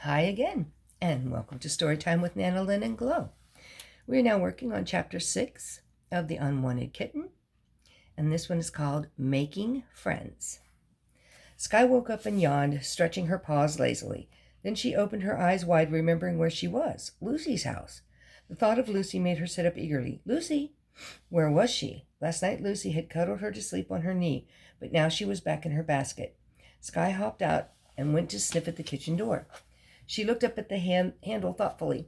Hi again, and welcome to Storytime with Nana Lynn and Glow. We are now working on Chapter 6 of The Unwanted Kitten, and this one is called Making Friends. Sky woke up and yawned, stretching her paws lazily. Then she opened her eyes wide, remembering where she was, Lucy's house. The thought of Lucy made her sit up eagerly. Lucy! Where was she? Last night Lucy had cuddled her to sleep on her knee, but now she was back in her basket. Sky hopped out and went to sniff at the kitchen door. She looked up at the handle thoughtfully.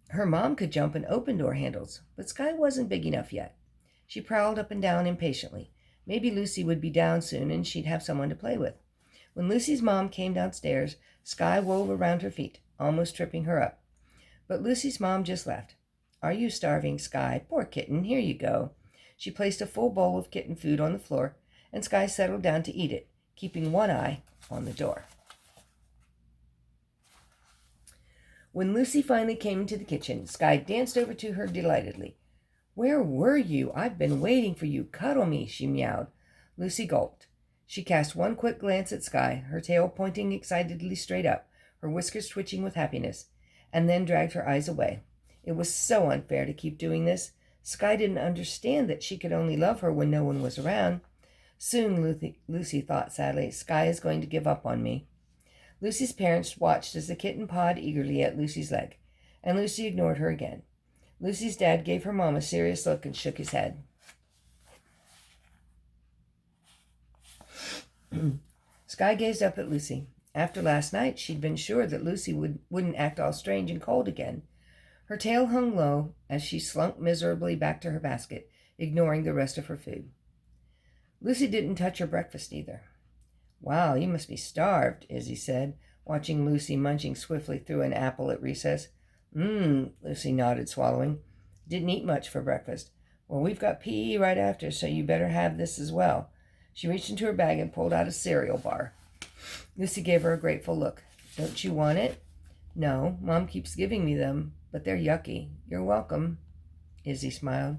Her mom could jump and open door handles, but Sky wasn't big enough yet. She prowled up and down impatiently. Maybe Lucy would be down soon and she'd have someone to play with. When Lucy's mom came downstairs, Sky wove around her feet, almost tripping her up. But Lucy's mom just laughed. "Are you starving, Sky? Poor kitten, here you go." She placed a full bowl of kitten food on the floor, and Sky settled down to eat it, keeping one eye on the door. When Lucy finally came into the kitchen, Sky danced over to her delightedly. "Where were you? I've been waiting for you. Cuddle me," she meowed. Lucy gulped. She cast one quick glance at Sky, her tail pointing excitedly straight up, her whiskers twitching with happiness, and then dragged her eyes away. It was so unfair to keep doing this. Sky didn't understand that she could only love her when no one was around. Soon, Lucy thought sadly, Sky is going to give up on me. Lucy's parents watched as the kitten pawed eagerly at Lucy's leg, and Lucy ignored her again. Lucy's dad gave her mom a serious look and shook his head. Sky gazed up at Lucy. After last night, she'd been sure that Lucy wouldn't act all strange and cold again. Her tail hung low as she slunk miserably back to her basket, ignoring the rest of her food. Lucy didn't touch her breakfast either. "Wow, you must be starved," Izzy said, watching Lucy munching swiftly through an apple at recess. Lucy nodded, swallowing. "Didn't eat much for breakfast." "Well, we've got PE right after, so you better have this as well." She reached into her bag and pulled out a cereal bar. Lucy gave her a grateful look. "Don't you want it?" "No, Mom keeps giving me them, but they're yucky." "You're welcome," Izzy smiled.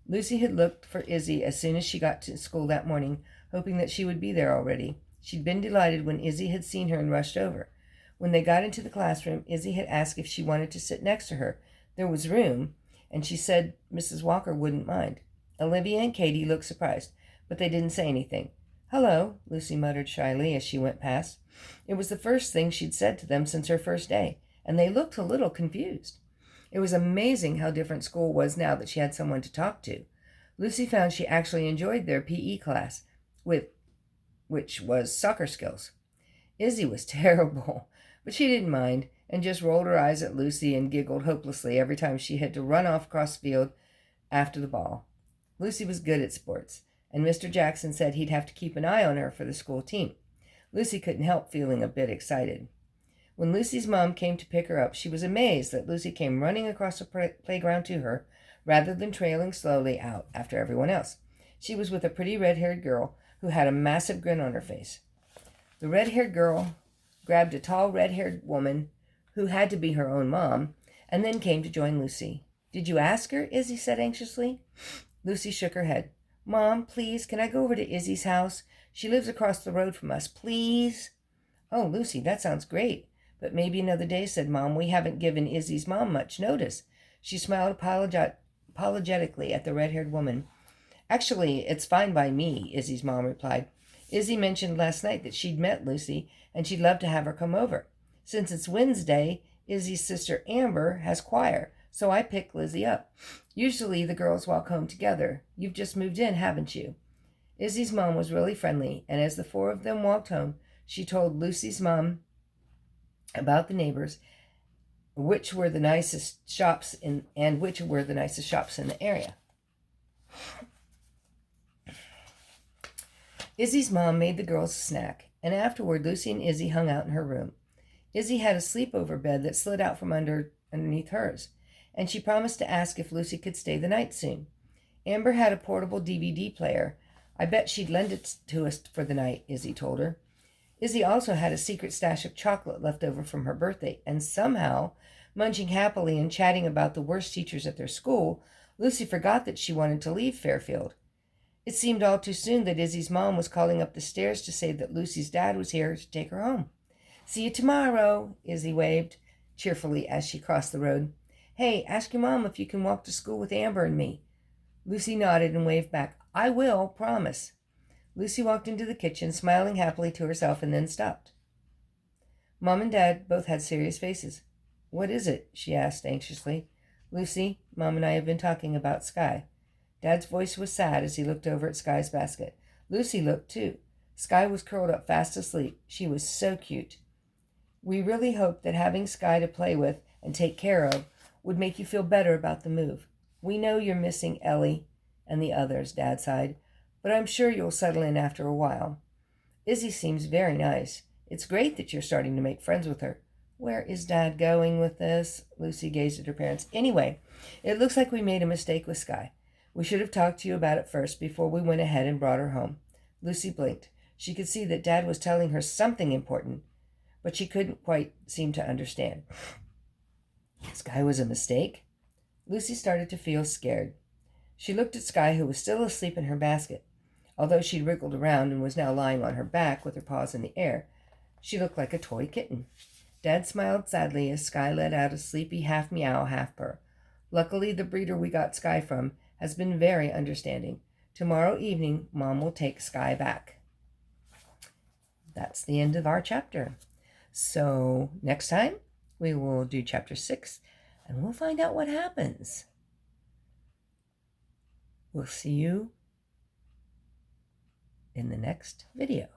Lucy had looked for Izzy as soon as she got to school that morning, hoping that she would be there already. She'd been delighted when Izzy had seen her and rushed over. When they got into the classroom, Izzy had asked if she wanted to sit next to her. There was room, and she said Mrs. Walker wouldn't mind. Olivia and Katie looked surprised, but they didn't say anything. "Hello," Lucy muttered shyly as she went past. It was the first thing she'd said to them since her first day, and they looked a little confused. It was amazing how different school was now that she had someone to talk to. Lucy found she actually enjoyed their PE class, which was soccer skills. Izzy was terrible, but she didn't mind, and just rolled her eyes at Lucy and giggled hopelessly every time she had to run off across the field after the ball. Lucy was good at sports, and Mr. Jackson said he'd have to keep an eye on her for the school team. Lucy couldn't help feeling a bit excited. When Lucy's mom came to pick her up, she was amazed that Lucy came running across the playground to her, rather than trailing slowly out after everyone else. She was with a pretty red-haired girl who had a massive grin on her face. The red-haired girl grabbed a tall red-haired woman, who had to be her own mom, and then came to join Lucy. "Did you ask her?" Izzy said anxiously. Lucy shook her head. "Mom, please, can I go over to Izzy's house? She lives across the road from us, please." "Oh, Lucy, that sounds great. But maybe another day," said Mom. "We haven't given Izzy's mom much notice." She smiled apologetically at the red-haired woman. "Actually, it's fine by me," Izzy's mom replied. "Izzy mentioned last night that she'd met Lucy, and she'd love to have her come over. Since it's Wednesday, Izzy's sister Amber has choir, so I picked Lizzie up. Usually the girls walk home together. You've just moved in, haven't you?" Izzy's mom was really friendly, and as the four of them walked home, she told Lucy's mom about the neighbors, which were the nicest shops in the area. Izzy's mom made the girls a snack, and afterward Lucy and Izzy hung out in her room. Izzy had a sleepover bed that slid out from underneath hers, and she promised to ask if Lucy could stay the night soon. Amber had a portable DVD player. "I bet she'd lend it to us for the night," Izzy told her. Izzy also had a secret stash of chocolate left over from her birthday, and somehow, munching happily and chatting about the worst teachers at their school, Lucy forgot that she wanted to leave Fairfield. It seemed all too soon that Izzy's mom was calling up the stairs to say that Lucy's dad was here to take her home. See you tomorrow, Izzy waved cheerfully as she crossed the road. Hey, ask your mom if you can walk to school with Amber and me. Lucy nodded and waved back. I will, promise. Lucy walked into the kitchen, smiling happily to herself, and then stopped. Mom and Dad both had serious faces. What is it? She asked anxiously. Lucy, Mom and I have been talking about Sky. Dad's voice was sad as he looked over at Sky's basket. Lucy looked too. Sky was curled up fast asleep. She was so cute. We really hoped that having Sky to play with and take care of would make you feel better about the move. We know you're missing Ellie and the others, Dad sighed, but I'm sure you'll settle in after a while. Izzy seems very nice. It's great that you're starting to make friends with her. Where is Dad going with this? Lucy gazed at her parents. Anyway, it looks like we made a mistake with Sky. We should have talked to you about it first before we went ahead and brought her home. Lucy blinked. She could see that Dad was telling her something important, but she couldn't quite seem to understand. Sky was a mistake? Lucy started to feel scared. She looked at Sky, who was still asleep in her basket. Although she'd wriggled around and was now lying on her back with her paws in the air, she looked like a toy kitten. Dad smiled sadly as Sky let out a sleepy half-meow, half-purr. Luckily, the breeder we got Sky from has been very understanding. Tomorrow evening, Mom will take Sky back. That's the end of our chapter. So next time, we will do chapter 6, and we'll find out what happens. We'll see you in the next video.